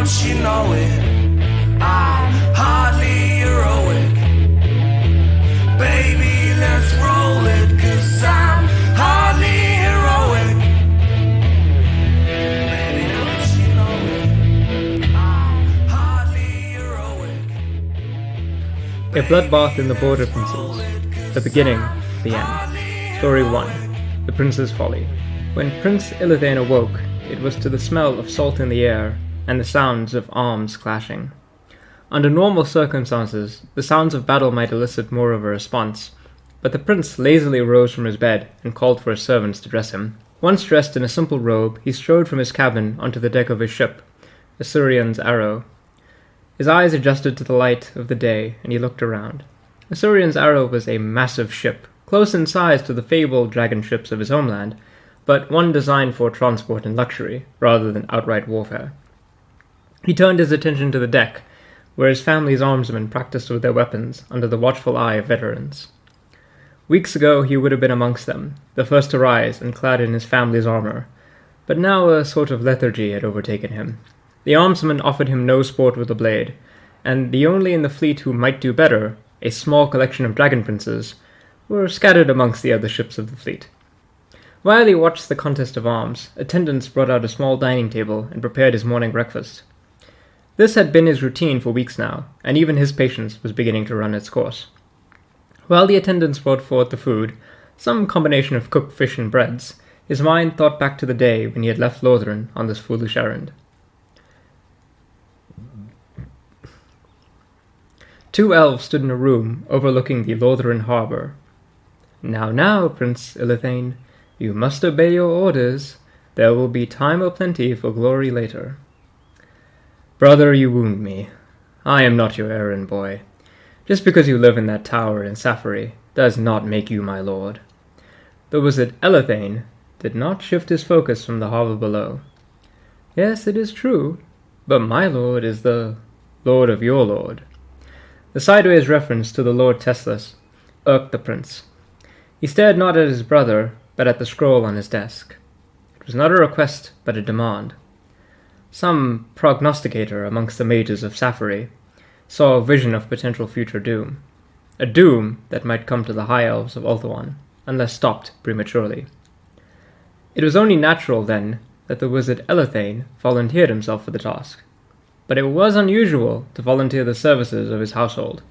don't you know it? I'm hardly heroic. Baby, let's roll it, 'cause I'm hardly heroic. Baby, don't you know it? I'm hardly heroic. A Bloodbath in the Border Princes. The beginning, the end. Story 1. The Princess Folly. When Prince Illithane awoke, it was to the smell of salt in the air and the sounds of arms clashing. Under normal circumstances, the sounds of battle might elicit more of a response, but the prince lazily rose from his bed and called for his servants to dress him. Once dressed in a simple robe, he strode from his cabin onto the deck of his ship, Asuryan's Arrow. His eyes adjusted to the light of the day, and he looked around. Asuryan's Arrow was a massive ship, close in size to the fabled dragon ships of his homeland, but one designed for transport and luxury, rather than outright warfare. He turned his attention to the deck, where his family's armsmen practiced with their weapons under the watchful eye of veterans. Weeks ago he would have been amongst them, the first to rise and clad in his family's armor, but now a sort of lethargy had overtaken him. The armsmen offered him no sport with the blade, and the only in the fleet who might do better, a small collection of dragon princes, were scattered amongst the other ships of the fleet. While he watched the contest of arms, attendants brought out a small dining table and prepared his morning breakfast. This had been his routine for weeks now, and even his patience was beginning to run its course. While the attendants brought forth the food, some combination of cooked fish and breads, his mind thought back to the day when he had left Lothlorien on this foolish errand. 2 elves stood in a room overlooking the Lothlorien harbour. Now, Prince Illithane, you must obey your orders. There will be time aplenty for glory later. Brother, you wound me. I am not your errand boy. Just because you live in that tower in Safari does not make you my lord. The wizard Illithane did not shift his focus from the harbour below. Yes, it is true, but my lord is the lord of your lord. The sideways reference to the Lord Teslas irked the prince. He stared not at his brother, but at the scroll on his desk. It was not a request, but a demand. Some prognosticator amongst the mages of Safari saw a vision of potential future doom. A doom that might come to the high elves of Ulthuan, unless stopped prematurely. It was only natural, then, that the wizard Illithane volunteered himself for the task. But it was unusual to volunteer the services of his household.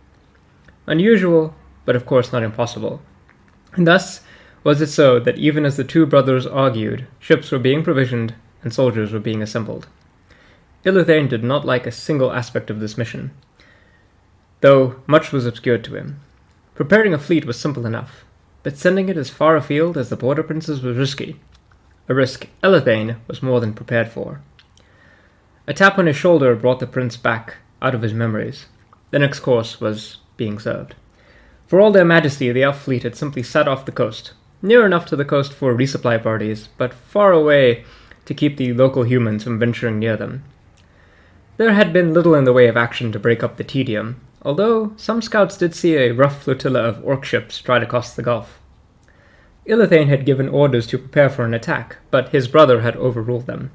Unusual, but of course not impossible. And thus was it so that even as the 2 brothers argued, ships were being provisioned and soldiers were being assembled. Illithane did not like a single aspect of this mission, though much was obscured to him. Preparing a fleet was simple enough, but sending it as far afield as the border princes was risky, a risk Illithane was more than prepared for. A tap on his shoulder brought the prince back out of his memories. The next course was being served. For all their majesty, the elf fleet had simply sat off the coast, near enough to the coast for resupply parties, but far away to keep the local humans from venturing near them. There had been little in the way of action to break up the tedium, although some scouts did see a rough flotilla of orc ships stride across the gulf. Illithane had given orders to prepare for an attack, but his brother had overruled them.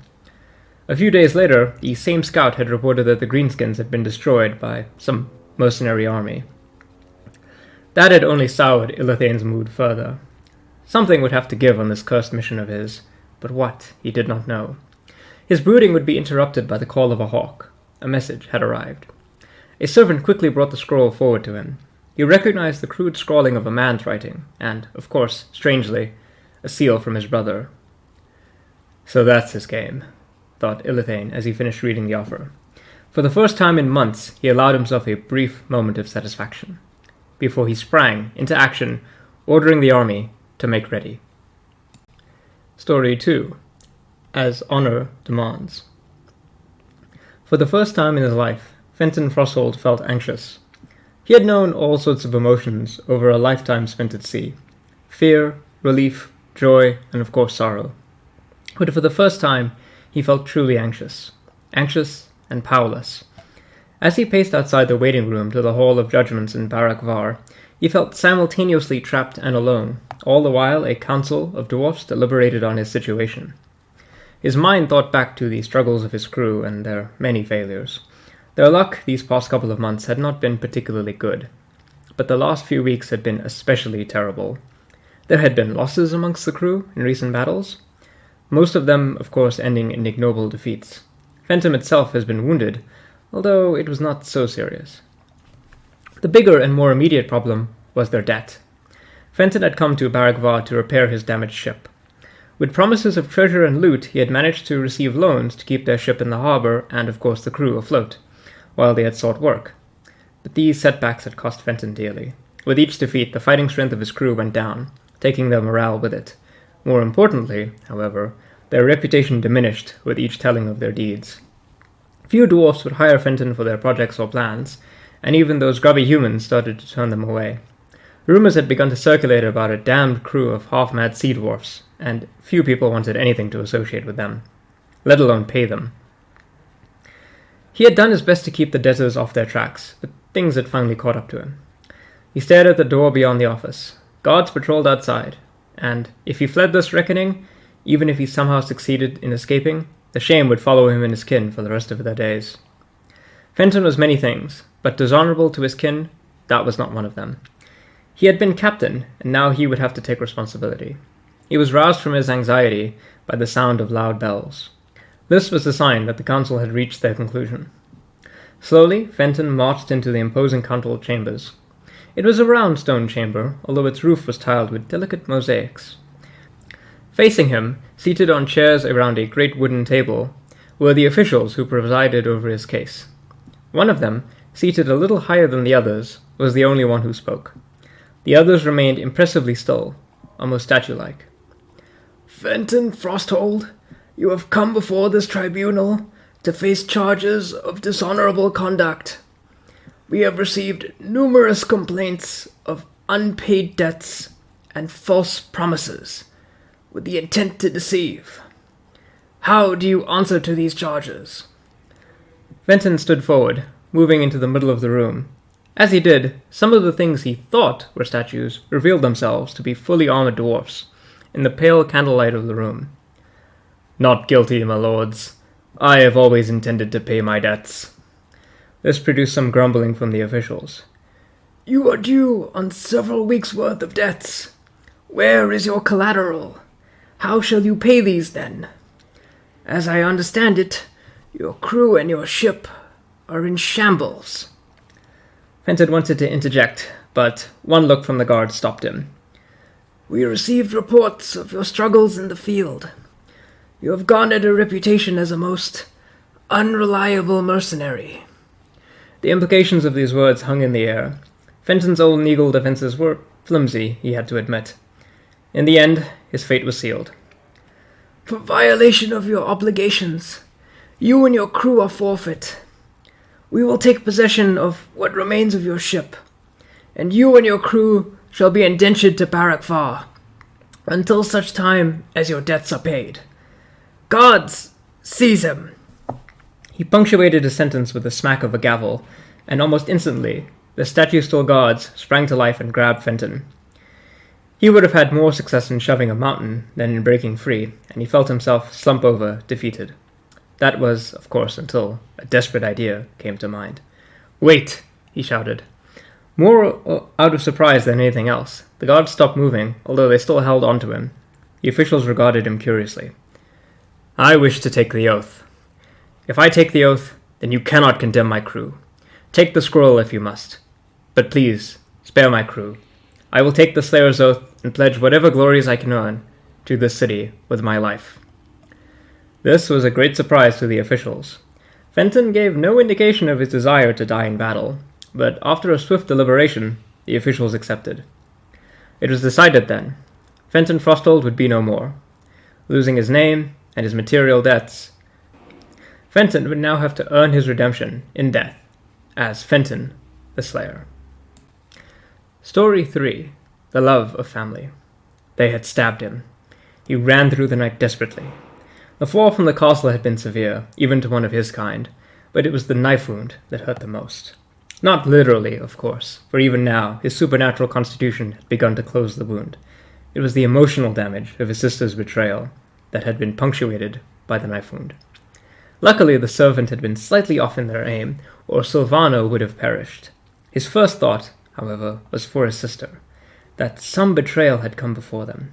A few days later, the same scout had reported that the Greenskins had been destroyed by some mercenary army. That had only soured Illithane's mood further. Something would have to give on this cursed mission of his, but what, he did not know. His brooding would be interrupted by the call of a hawk. A message had arrived. A servant quickly brought the scroll forward to him. He recognized the crude scrawling of a man's writing, and, of course, strangely, a seal from his brother. So that's his game, thought Illithane as he finished reading the offer. For the first time in months, he allowed himself a brief moment of satisfaction, before he sprang into action, ordering the army to make ready. Story 2. As Honor Demands. For the first time in his life, Fenton Frosthold felt anxious. He had known all sorts of emotions over a lifetime spent at sea. Fear, relief, joy, and of course sorrow. But for the first time, he felt truly anxious. Anxious and powerless. As he paced outside the waiting room to the Hall of Judgments in Barak Var, he felt simultaneously trapped and alone, all the while a council of dwarfs deliberated on his situation. His mind thought back to the struggles of his crew and their many failures. Their luck these past couple of months had not been particularly good, but the last few weeks had been especially terrible. There had been losses amongst the crew in recent battles, most of them, of course, ending in ignoble defeats. Fenton itself has been wounded, although it was not so serious. The bigger and more immediate problem was their debt. Fenton had come to Baragvar to repair his damaged ship. With promises of treasure and loot, he had managed to receive loans to keep their ship in the harbor and, of course, the crew afloat, while they had sought work. But these setbacks had cost Fenton dearly. With each defeat, the fighting strength of his crew went down, taking their morale with it. More importantly, however, their reputation diminished with each telling of their deeds. Few dwarfs would hire Fenton for their projects or plans, and even those grubby humans started to turn them away. Rumors had begun to circulate about a damned crew of half-mad sea dwarfs, and few people wanted anything to associate with them, let alone pay them. He had done his best to keep the debtors off their tracks, but things had finally caught up to him. He stared at the door beyond the office. Guards patrolled outside, and if he fled this reckoning, even if he somehow succeeded in escaping, the shame would follow him and his kin for the rest of their days. Fenton was many things, but dishonorable to his kin, that was not one of them. He had been captain, and now he would have to take responsibility. He was roused from his anxiety by the sound of loud bells. This was the sign that the council had reached their conclusion. Slowly, Fenton marched into the imposing council chambers. It was a round stone chamber, although its roof was tiled with delicate mosaics. Facing him, seated on chairs around a great wooden table, were the officials who presided over his case. One of them, seated a little higher than the others, was the only one who spoke. The others remained impressively still, almost statue-like. Fenton Frosthold, you have come before this tribunal to face charges of dishonorable conduct. We have received numerous complaints of unpaid debts and false promises, with the intent to deceive. How do you answer to these charges? Fenton stood forward, moving into the middle of the room. As he did, some of the things he thought were statues revealed themselves to be fully armored dwarfs in the pale candlelight of the room. Not guilty, my lords. I have always intended to pay my debts. This produced some grumbling from the officials. You are due on several weeks' worth of debts. Where is your collateral? How shall you pay these, then? As I understand it, your crew and your ship are in shambles. Fenton wanted to interject, but one look from the guard stopped him. We received reports of your struggles in the field. You have garnered a reputation as a most unreliable mercenary. The implications of these words hung in the air. Fenton's old Neagle defenses were flimsy, he had to admit. In the end, his fate was sealed. For violation of your obligations, you and your crew are forfeit. We will take possession of what remains of your ship, and you and your crew shall be indentured to Baragvar, until such time as your debts are paid. Guards, seize him! He punctuated his sentence with a smack of a gavel, and almost instantly, the statue-still guards sprang to life and grabbed Fenton. He would have had more success in shoving a mountain than in breaking free, and he felt himself slump over, defeated. That was, of course, until a desperate idea came to mind. "Wait!" he shouted. More out of surprise than anything else, the guards stopped moving, although they still held on to him. The officials regarded him curiously. "I wish to take the oath. If I take the oath, then you cannot condemn my crew. Take the scroll if you must. But please, spare my crew. I will take the Slayer's oath and pledge whatever glories I can earn to this city with my life." This was a great surprise to the officials. Fenton gave no indication of his desire to die in battle, but after a swift deliberation, the officials accepted. It was decided then. Fenton Frosthold would be no more. Losing his name and his material debts, Fenton would now have to earn his redemption in death, as Fenton the Slayer. Story 3. The Love of Family. They had stabbed him. He ran through the night desperately. The fall from the castle had been severe, even to one of his kind, but it was the knife wound that hurt the most. Not literally, of course, for even now his supernatural constitution had begun to close the wound. It was the emotional damage of his sister's betrayal that had been punctuated by the knife wound. Luckily, the servant had been slightly off in their aim, or Silvano would have perished. His first thought, however, was for his sister, that some betrayal had come before them.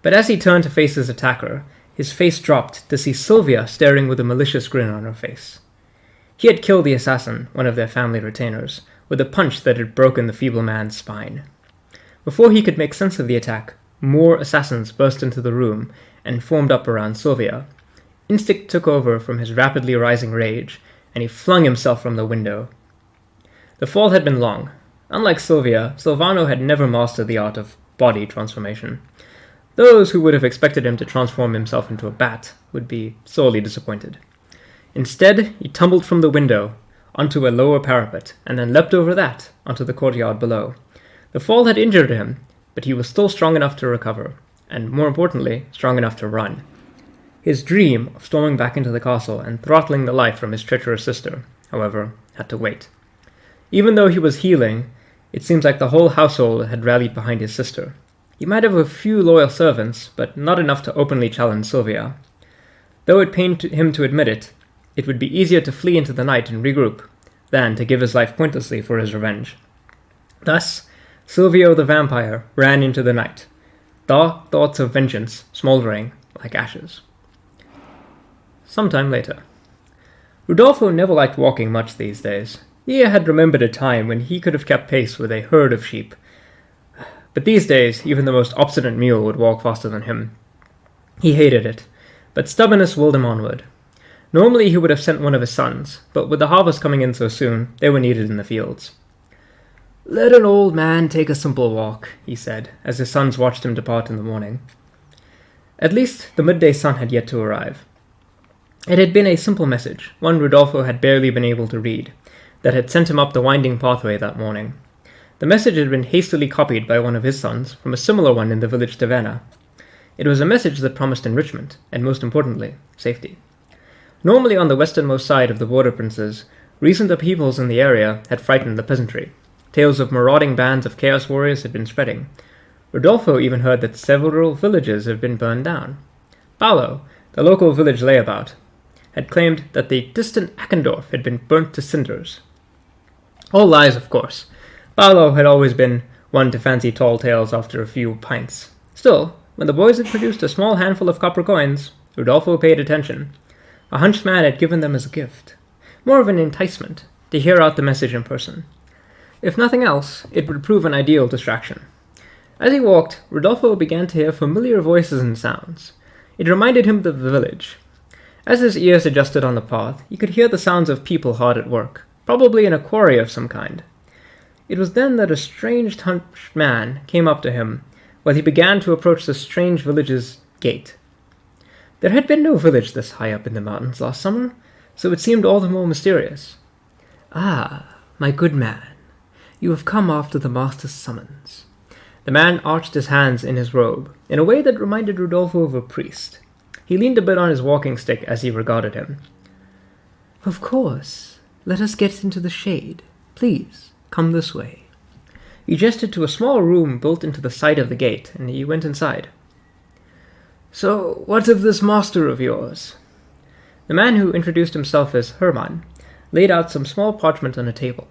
But as he turned to face his attacker, his face dropped to see Sylvia staring with a malicious grin on her face. He had killed the assassin, one of their family retainers, with a punch that had broken the feeble man's spine. Before he could make sense of the attack, more assassins burst into the room and formed up around Sylvia. Instinct took over from his rapidly rising rage, and he flung himself from the window. The fall had been long. Unlike Sylvia, Silvano had never mastered the art of body transformation. Those who would have expected him to transform himself into a bat would be sorely disappointed. Instead, he tumbled from the window onto a lower parapet, and then leapt over that onto the courtyard below. The fall had injured him, but he was still strong enough to recover, and more importantly, strong enough to run. His dream of storming back into the castle and throttling the life from his treacherous sister, however, had to wait. Even though he was healing, it seems like the whole household had rallied behind his sister. He might have a few loyal servants, but not enough to openly challenge Sylvia. Though it pained him to admit it, it would be easier to flee into the night and regroup, than to give his life pointlessly for his revenge. Thus, Silvio the vampire ran into the night, dark thoughts of vengeance smoldering like ashes. Sometime later. Rodolfo never liked walking much these days. He had remembered a time when he could have kept pace with a herd of sheep. But these days, even the most obstinate mule would walk faster than him. He hated it, but stubbornness willed him onward. Normally he would have sent one of his sons, but with the harvest coming in so soon, they were needed in the fields. "Let an old man take a simple walk," he said, as his sons watched him depart in the morning. At least the midday sun had yet to arrive. It had been a simple message, one Rodolfo had barely been able to read, that had sent him up the winding pathway that morning. The message had been hastily copied by one of his sons from a similar one in the village taverna. It was a message that promised enrichment, and most importantly, safety. Normally on the westernmost side of the border princes, recent upheavals in the area had frightened the peasantry. Tales of marauding bands of chaos warriors had been spreading. Rodolfo even heard that several villages had been burned down. Paolo, the local village layabout, had claimed that the distant Ackendorf had been burnt to cinders. All lies, of course. Paolo had always been one to fancy tall tales after a few pints. Still, when the boys had produced a small handful of copper coins, Rodolfo paid attention. A hunched man had given them as a gift, more of an enticement, to hear out the message in person. If nothing else, it would prove an ideal distraction. As he walked, Rodolfo began to hear familiar voices and sounds. It reminded him of the village. As his ears adjusted on the path, he could hear the sounds of people hard at work, probably in a quarry of some kind. It was then that a strange hunched man came up to him, while he began to approach the strange village's gate. There had been no village this high up in the mountains last summer, so it seemed all the more mysterious. "Ah, my good man, you have come after the master's summons." The man arched his hands in his robe, in a way that reminded Rodolfo of a priest. He leaned a bit on his walking stick as he regarded him. "Of course. Let us get into the shade. Please, come this way." He gestured to a small room built into the side of the gate, and he went inside. "So, what of this master of yours?" The man, who introduced himself as Hermann, laid out some small parchment on a table.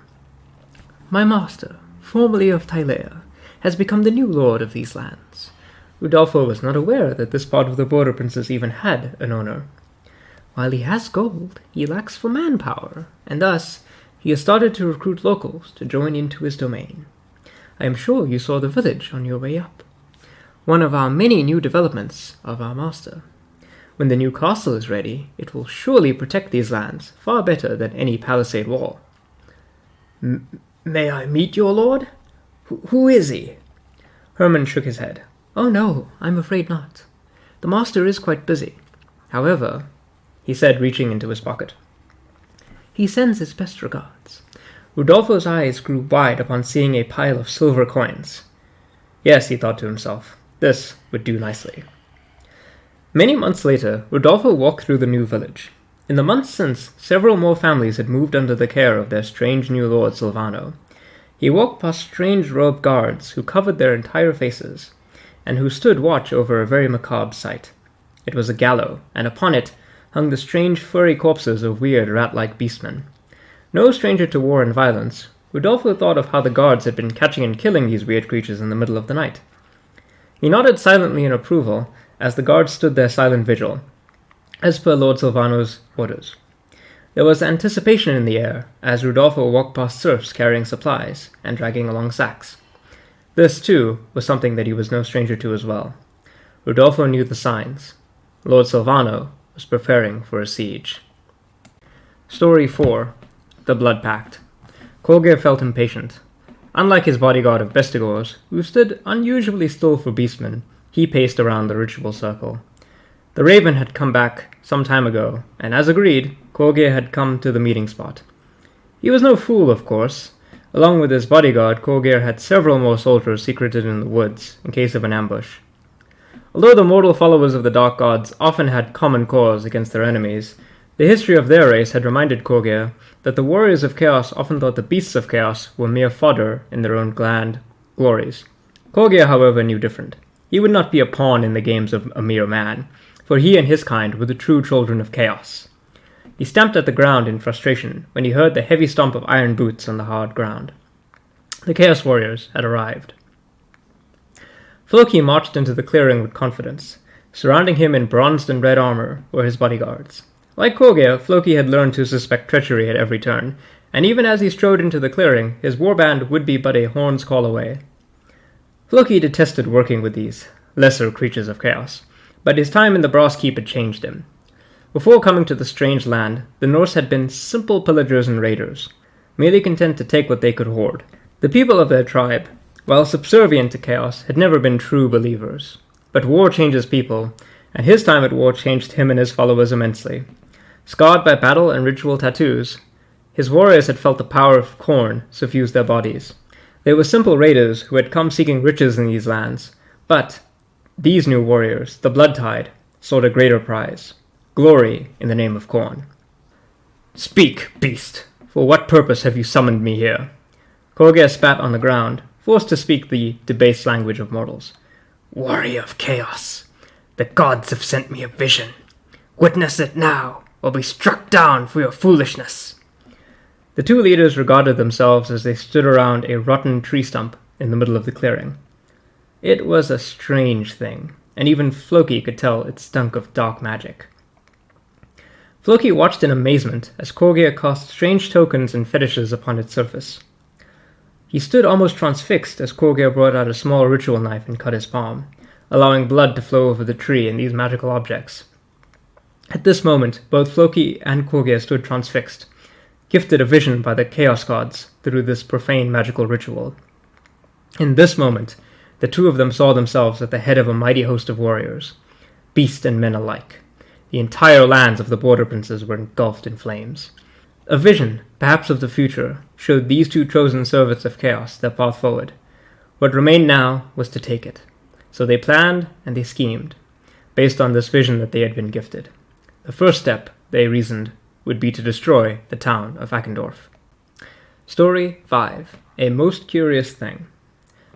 "My master, formerly of Tylea, has become the new lord of these lands." Rodolfo was not aware that this part of the border princes even had an owner. "While he has gold, he lacks for manpower, and thus he has started to recruit locals to join into his domain. I am sure you saw the village on your way up. One of our many new developments of our master. When the new castle is ready, it will surely protect these lands far better than any palisade wall." "May I meet your lord? Who is he?" Hermann shook his head. "Oh no, I'm afraid not. The master is quite busy. However," he said, reaching into his pocket, "he sends his best regards." Rodolfo's eyes grew wide upon seeing a pile of silver coins. Yes, he thought to himself, this would do nicely. Many months later, Rodolfo walked through the new village. In the months since, several more families had moved under the care of their strange new lord Silvano. He walked past strange robed guards who covered their entire faces, and who stood watch over a very macabre sight. It was a gallows, and upon it hung the strange furry corpses of weird rat-like beastmen. No stranger to war and violence, Rodolfo thought of how the guards had been catching and killing these weird creatures in the middle of the night. He nodded silently in approval as the guards stood their silent vigil, as per Lord Silvano's orders. There was anticipation in the air as Rodolfo walked past serfs carrying supplies and dragging along sacks. This, too, was something that he was no stranger to as well. Rodolfo knew the signs. Lord Silvano was preparing for a siege. Story 4. The Blood Pact. Colgir felt impatient. Unlike his bodyguard of Bestigors, who stood unusually still for beastmen, he paced around the ritual circle. The raven had come back some time ago, and as agreed, Colgir had come to the meeting spot. He was no fool, of course. Along with his bodyguard, Colgir had several more soldiers secreted in the woods, in case of an ambush. Although the mortal followers of the Dark Gods often had common cause against their enemies, the history of their race had reminded Colgir that the warriors of chaos often thought the beasts of chaos were mere fodder in their own grand glories. Colgir, however, knew different. He would not be a pawn in the games of a mere man, for he and his kind were the true children of chaos. He stamped at the ground in frustration when he heard the heavy stomp of iron boots on the hard ground. The Chaos Warriors had arrived. Floki marched into the clearing with confidence. Surrounding him in bronzed and red armor were his bodyguards. Like Colgir, Floki had learned to suspect treachery at every turn, and even as he strode into the clearing, his warband would be but a horn's call away. Floki detested working with these lesser creatures of chaos, but his time in the Brass Keep had changed him. Before coming to the strange land, the Norse had been simple pillagers and raiders, merely content to take what they could hoard. The people of their tribe, while subservient to chaos, had never been true believers. But war changes people, and his time at war changed him and his followers immensely. Scarred by battle and ritual tattoos, his warriors had felt the power of corn suffuse their bodies. They were simple raiders who had come seeking riches in these lands, but these new warriors, the Blood Tide, sought a greater prize, glory in the name of corn. "Speak, beast! For what purpose have you summoned me here?" Colgir spat on the ground, forced to speak the debased language of mortals. "Warrior of chaos, the gods have sent me a vision. Witness it now, or be struck down for your foolishness." The two leaders regarded themselves as they stood around a rotten tree stump in the middle of the clearing. It was a strange thing, and even Floki could tell it stunk of dark magic. Floki watched in amazement as Colgir cast strange tokens and fetishes upon its surface. He stood almost transfixed as Colgir brought out a small ritual knife and cut his palm, allowing blood to flow over the tree and these magical objects. At this moment, both Floki and Colgir stood transfixed, gifted a vision by the Chaos Gods through this profane magical ritual. In this moment, the two of them saw themselves at the head of a mighty host of warriors, beast and men alike. The entire lands of the Border Princes were engulfed in flames. A vision, perhaps of the future, showed these two chosen servants of chaos their path forward. What remained now was to take it. So they planned and they schemed, based on this vision that they had been gifted. The first step, they reasoned, would be to destroy the town of Akendorf. Story 5. A Most Curious Thing.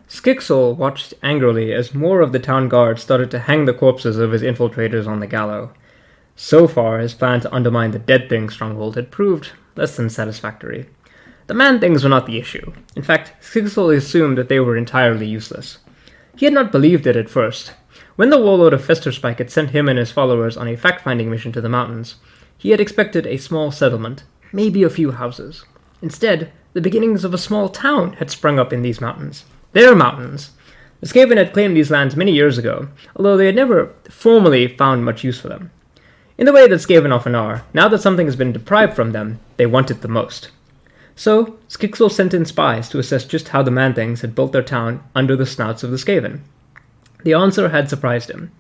Skixel watched angrily as more of the town guard started to hang the corpses of his infiltrators on the gallows. So far, his plan to undermine the Dead Thing stronghold had proved less than satisfactory. The Man-Things were not the issue. In fact, Skixel assumed that they were entirely useless. He had not believed it at first. When the warlord of Festerspike had sent him and his followers on a fact-finding mission to the mountains, he had expected a small settlement, maybe a few houses. Instead, the beginnings of a small town had sprung up in these mountains. Their mountains! The Skaven had claimed these lands many years ago, although they had never formally found much use for them. In the way that Skaven often are, now that something has been deprived from them, they want it the most. So, Skixel sent in spies to assess just how the Man-Things had built their town under the snouts of the Skaven. The answer had surprised him.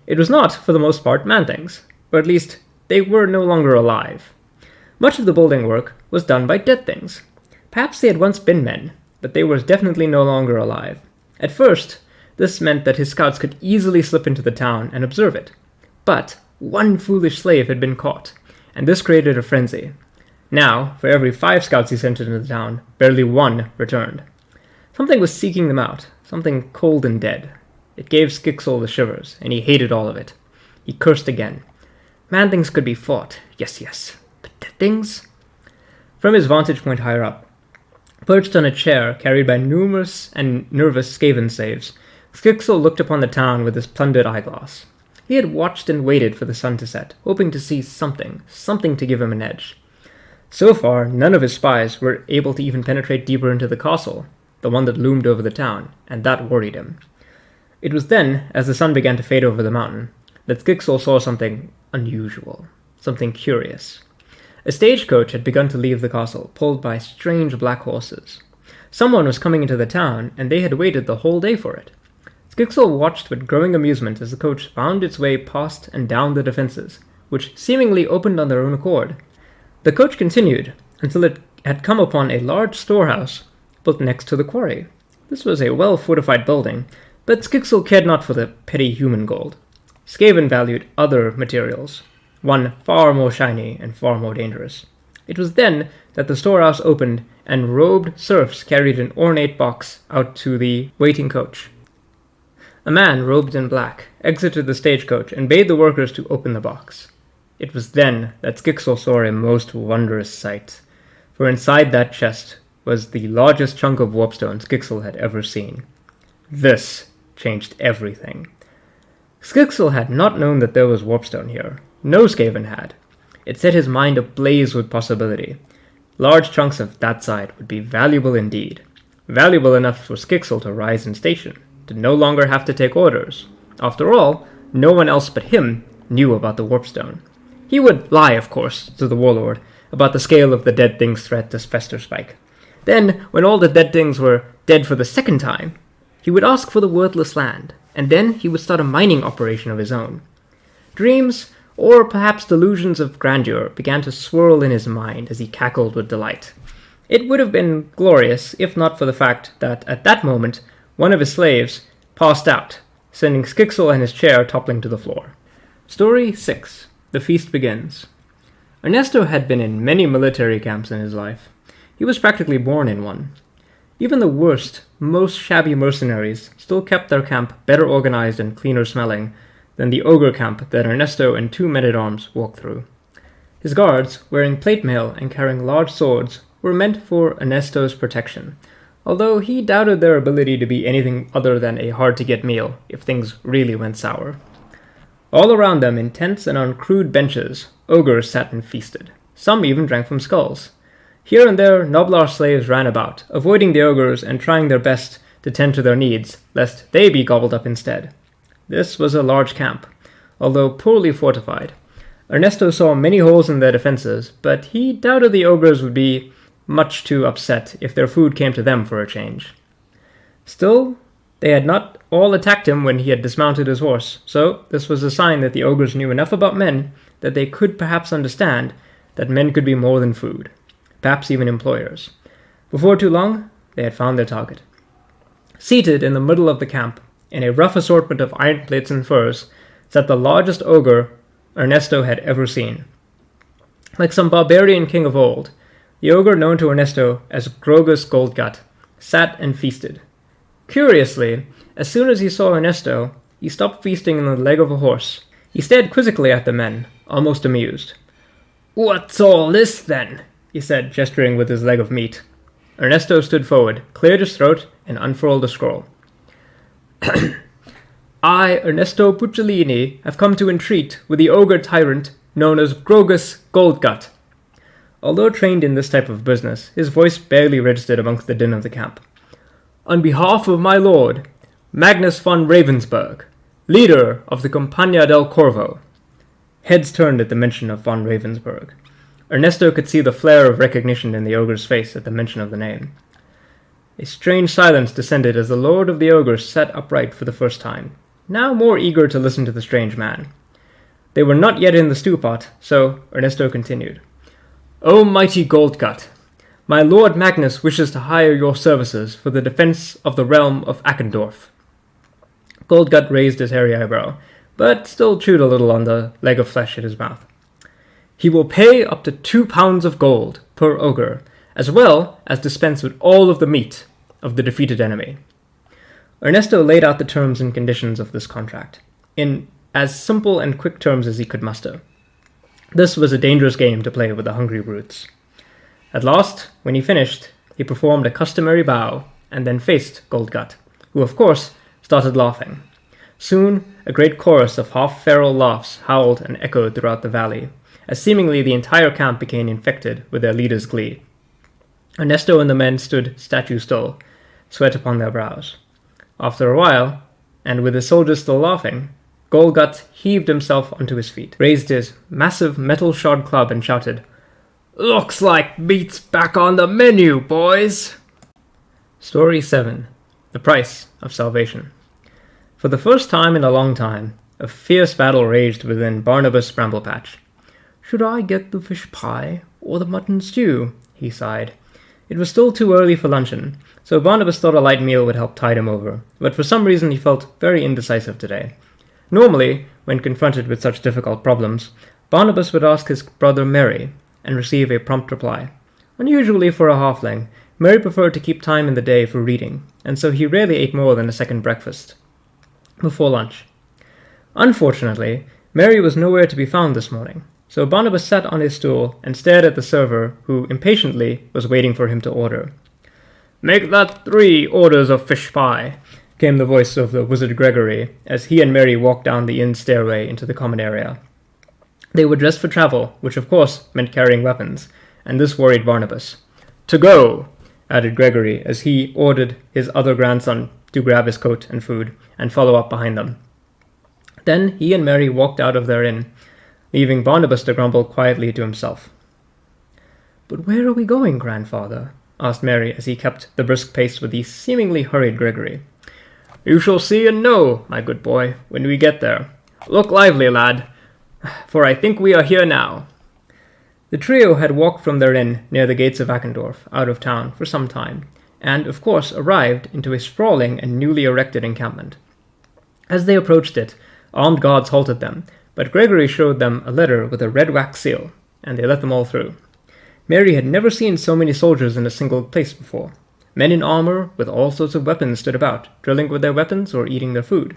It was not, for the most part, Man-Things, or at least, they were no longer alive. Much of the building work was done by Dead Things. Perhaps they had once been men, but they were definitely no longer alive. At first, this meant that his scouts could easily slip into the town and observe it. But one foolish slave had been caught, and this created a frenzy. Now, for every 5 scouts he sent into the town, barely 1 returned. Something was seeking them out, something cold and dead. It gave Skixel the shivers, and he hated all of it. He cursed again. Man-things could be fought, yes, but dead things? From his vantage point higher up, perched on a chair carried by numerous and nervous Skaven slaves, Skixel looked upon the town with his plundered eyeglass. He had watched and waited for the sun to set, hoping to see something to give him an edge. So far, none of his spies were able to even penetrate deeper into the castle, the one that loomed over the town, and that worried him. It was then, as the sun began to fade over the mountain, that Skixel saw something unusual, something curious. A stagecoach had begun to leave the castle, pulled by strange black horses. Someone was coming into the town, and they had waited the whole day for it. Skixel watched with growing amusement as the coach wound its way past and down the defenses, which seemingly opened on their own accord. The coach continued until it had come upon a large storehouse built next to the quarry. This was a well-fortified building, but Skixel cared not for the petty human gold. Skaven valued other materials, one far more shiny and far more dangerous. It was then that the storehouse opened and robed serfs carried an ornate box out to the waiting coach. A man robed in black exited the stagecoach and bade the workers to open the box. It was then that Skixel saw a most wondrous sight, for inside that chest was the largest chunk of warpstone Skixel had ever seen. This changed everything. Skixel had not known that there was warpstone here. No Skaven had. It set his mind ablaze with possibility. Large chunks of that side would be valuable indeed. Valuable enough for Skixel to rise in station, to no longer have to take orders. After all, no one else but him knew about the warpstone. He would lie, of course, to the warlord about the scale of the dead thing's threat to Fester Spike. Then, when all the dead things were dead for the second time, he would ask for the worthless land, and then he would start a mining operation of his own. Dreams, or perhaps delusions of grandeur, began to swirl in his mind as he cackled with delight. It would have been glorious if not for the fact that, at that moment, one of his slaves passed out, sending Skixel and his chair toppling to the floor. Story 6. The Feast Begins. Ernesto had been in many military camps in his life. He was practically born in one. Even the worst, most shabby mercenaries still kept their camp better organized and cleaner smelling than the ogre camp that Ernesto and 2 men-at-arms walked through. His guards, wearing plate mail and carrying large swords, were meant for Ernesto's protection, although he doubted their ability to be anything other than a hard-to-get meal if things really went sour. All around them, in tents and on crude benches, ogres sat and feasted. Some even drank from skulls. Here and there, Noblar slaves ran about, avoiding the ogres and trying their best to tend to their needs, lest they be gobbled up instead. This was a large camp, although poorly fortified. Ernesto saw many holes in their defenses, but he doubted the ogres would be much too upset if their food came to them for a change. Still, they had not all attacked him when he had dismounted his horse, so this was a sign that the ogres knew enough about men that they could perhaps understand that men could be more than food, perhaps even employers. Before too long, they had found their target. Seated in the middle of the camp, in a rough assortment of iron plates and furs, sat the largest ogre Ernesto had ever seen. Like some barbarian king of old, the ogre known to Ernesto as Grogus Goldgut sat and feasted. Curiously, as soon as he saw Ernesto, he stopped feasting on the leg of a horse. He stared quizzically at the men, almost amused. "What's all this, then?" he said, gesturing with his leg of meat. Ernesto stood forward, cleared his throat, and unfurled a scroll. "I, Ernesto Puccellini, have come to entreat with the ogre tyrant known as Grogus Goldgut." Although trained in this type of business, his voice barely registered amongst the din of the camp. "On behalf of my lord, Magnus von Ravensburg, leader of the Compagnia del Corvo." Heads turned at the mention of von Ravensburg. Ernesto could see the flare of recognition in the ogre's face at the mention of the name. A strange silence descended as the lord of the ogres sat upright for the first time, now more eager to listen to the strange man. They were not yet in the stew pot, so Ernesto continued. "O mighty Goldgut, my lord Magnus wishes to hire your services for the defense of the realm of Ackendorf." Goldgut raised his hairy eyebrow, but still chewed a little on the leg of flesh in his mouth. "He will pay up to 2 pounds of gold per ogre, as well as dispense with all of the meat of the defeated enemy." Ernesto laid out the terms and conditions of this contract. In as simple and quick terms as he could muster. This was a dangerous game to play with the hungry brutes. At last, when he finished, he performed a customary bow and then faced Goldgut, who of course started laughing. Soon, a great chorus of half-feral laughs howled and echoed throughout the valley, as seemingly the entire camp became infected with their leader's glee. Ernesto and the men stood statue still, sweat upon their brows. After a while, and with his soldiers still laughing, Goldgut heaved himself onto his feet, raised his massive metal-shod club and shouted, "Looks like meat's back on the menu, boys!" Story 7. The Price of Salvation. For the first time in a long time, a fierce battle raged within Barnabas' bramble patch. "Should I get the fish pie or the mutton stew?" he sighed. It was still too early for luncheon, so Barnabas thought a light meal would help tide him over, but for some reason he felt very indecisive today. Normally, when confronted with such difficult problems, Barnabas would ask his brother Mary and receive a prompt reply. Unusually for a halfling, Mary preferred to keep time in the day for reading, and so he rarely ate more than a second breakfast before lunch. Unfortunately, Mary was nowhere to be found this morning, so Barnabas sat on his stool and stared at the server, who impatiently was waiting for him to order. "Make that 3 orders of fish pie," came the voice of the wizard Gregory, as he and Mary walked down the inn stairway into the common area. They were dressed for travel, which of course meant carrying weapons, and this worried Barnabas. "To go," added Gregory, as he ordered his other grandson to grab his coat and food and follow up behind them. Then he and Mary walked out of their inn, leaving Barnabas to grumble quietly to himself. "But where are we going, grandfather?" asked Mary as he kept the brisk pace with the seemingly hurried Gregory. "You shall see and know, my good boy, when we get there. Look lively, lad, for I think we are here now." The trio had walked from their inn near the gates of Ackendorf, out of town, for some time, and of course arrived into a sprawling and newly erected encampment. As they approached it, armed guards halted them, but Gregory showed them a letter with a red wax seal, and they let them all through. Mary had never seen so many soldiers in a single place before. Men in armor with all sorts of weapons stood about, drilling with their weapons or eating their food.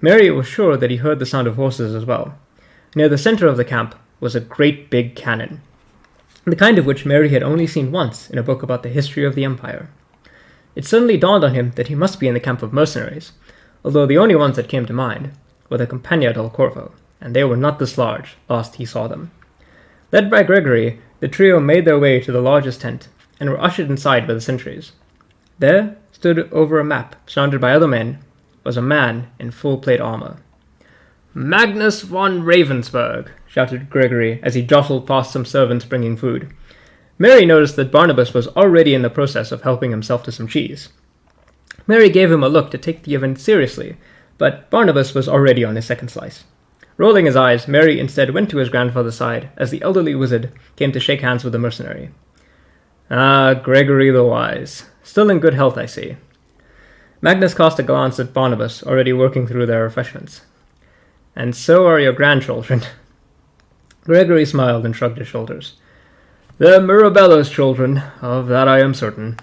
Mary was sure that he heard the sound of horses as well. Near the center of the camp was a great big cannon, the kind of which Mary had only seen once in a book about the history of the Empire. It suddenly dawned on him that he must be in the camp of mercenaries, although the only ones that came to mind were the Compagnia del Corvo, and they were not this large, last he saw them. Led by Gregory, the trio made their way to the largest tent, and were ushered inside by the sentries. There stood over a map, surrounded by other men, was a man in full plate armor. "Magnus von Ravensburg," shouted Gregory as he jostled past some servants bringing food. Mary noticed that Barnabas was already in the process of helping himself to some cheese. Mary gave him a look to take the event seriously, but Barnabas was already on his second slice. Rolling his eyes, Mary instead went to his grandfather's side as the elderly wizard came to shake hands with the mercenary. "Ah, Gregory the Wise. Still in good health, I see." Magnus cast a glance at Barnabas, already working through their refreshments. "And so are your grandchildren." Gregory smiled and shrugged his shoulders. "They're Mirabella's children, of that I am certain."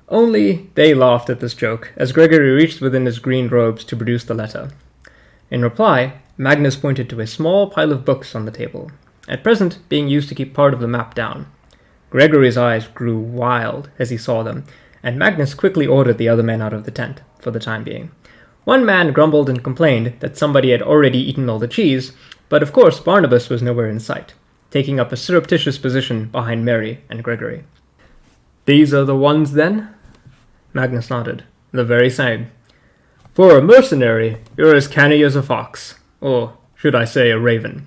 Only they laughed at this joke, as Gregory reached within his green robes to produce the letter. In reply, Magnus pointed to a small pile of books on the table, at present being used to keep part of the map down. Gregory's eyes grew wild as he saw them, and Magnus quickly ordered the other men out of the tent, for the time being. One man grumbled and complained that somebody had already eaten all the cheese, but of course Barnabas was nowhere in sight, taking up a surreptitious position behind Mary and Gregory. "These are the ones, then?" Magnus nodded. "The very same. For a mercenary, you're as canny as a fox. Or should I say a raven?"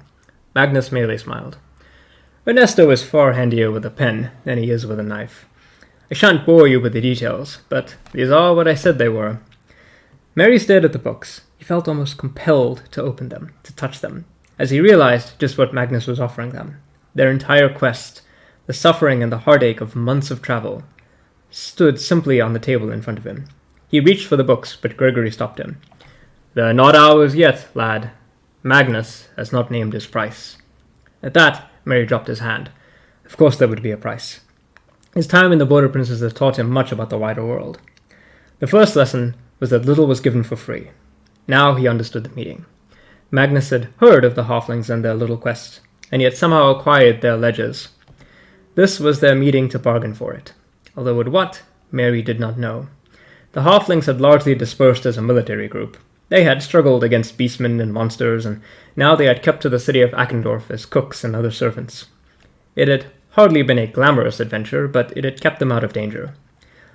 Magnus merely smiled. "Ernesto is far handier with a pen than he is with a knife. I shan't bore you with the details, but these are what I said they were." Mary stared at the books. He felt almost compelled to open them, to touch them, as he realized just what Magnus was offering them. Their entire quest, the suffering and the heartache of months of travel, stood simply on the table in front of him. He reached for the books, but Gregory stopped him. "They're not ours yet, lad. Magnus has not named his price." At that, Mary dropped his hand. Of course there would be a price. His time in the Border Princes had taught him much about the wider world. The first lesson was that little was given for free. Now he understood the meaning. Magnus had heard of the halflings and their little quest, and yet somehow acquired their ledgers. This was their meeting to bargain for it, although with what, Mary did not know. The halflings had largely dispersed as a military group. They had struggled against beastmen and monsters, and now they had kept to the city of Akendorf as cooks and other servants. It had hardly been a glamorous adventure, but it had kept them out of danger.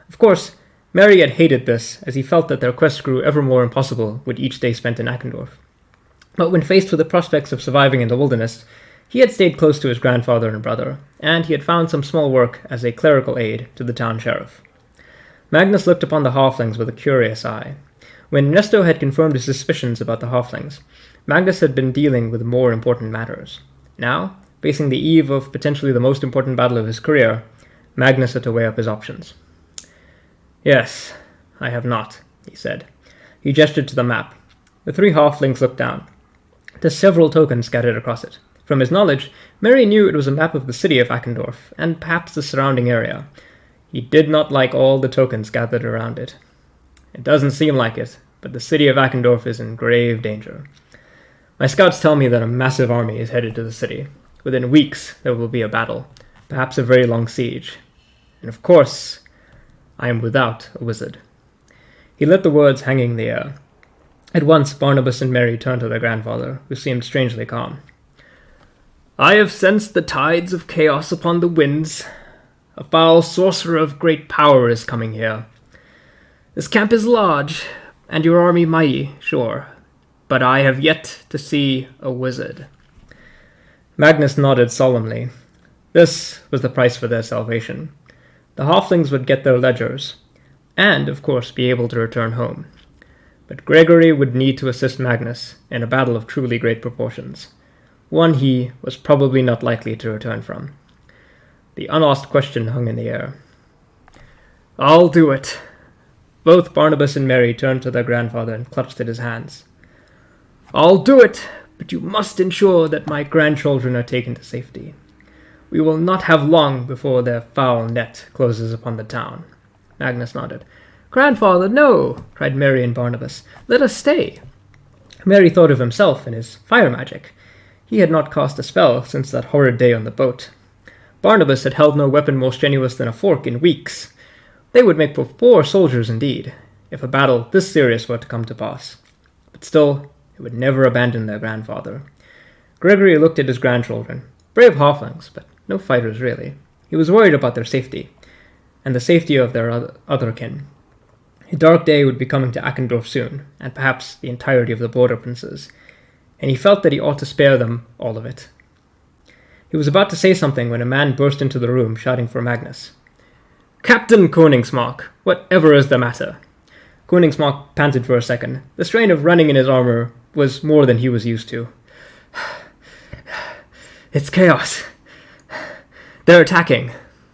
Of course, Mary had hated this, as he felt that their quest grew ever more impossible with each day spent in Akendorf. But when faced with the prospects of surviving in the wilderness, he had stayed close to his grandfather and brother, and he had found some small work as a clerical aide to the town sheriff. Magnus looked upon the halflings with a curious eye. When Nesto had confirmed his suspicions about the halflings, Magnus had been dealing with more important matters. Now, facing the eve of potentially the most important battle of his career, Magnus had to weigh up his options. "Yes, I have not," he said. He gestured to the map. The three halflings looked down. There were several tokens scattered across it. From his knowledge, Mary knew it was a map of the city of Akendorf, and perhaps the surrounding area. He did not like all the tokens gathered around it. "It doesn't seem like it, but the city of Akendorf is in grave danger. My scouts tell me that a massive army is headed to the city. Within weeks, there will be a battle, perhaps a very long siege. And of course, I am without a wizard." He let the words hanging in the air. At once, Barnabas and Mary turned to their grandfather, who seemed strangely calm. "I have sensed the tides of chaos upon the winds. A foul sorcerer of great power is coming here. This camp is large, and your army mighty, sure, but I have yet to see a wizard." Magnus nodded solemnly. This was the price for their salvation. The halflings would get their ledgers, and, of course, be able to return home. But Gregory would need to assist Magnus in a battle of truly great proportions, one he was probably not likely to return from. The unasked question hung in the air. "I'll do it." Both Barnabas and Mary turned to their grandfather and clutched at his hands. "I'll do it, but you must ensure that my grandchildren are taken to safety. We will not have long before their foul net closes upon the town." Magnus nodded. "Grandfather, no!" cried Mary and Barnabas. "Let us stay." Mary thought of himself and his fire magic. He had not cast a spell since that horrid day on the boat. Barnabas had held no weapon more strenuous than a fork in weeks. They would make for poor soldiers indeed, if a battle this serious were to come to pass. But still, they would never abandon their grandfather. Gregory looked at his grandchildren, brave halflings, but no fighters really. He was worried about their safety, and the safety of their other kin. A dark day would be coming to Akendorf soon, and perhaps the entirety of the border princes, and he felt that he ought to spare them all of it. He was about to say something when a man burst into the room, shouting for Magnus. "Captain Koningsmark, whatever is the matter?" Koningsmark panted for a second. The strain of running in his armor was more than he was used to. "It's chaos. They're attacking."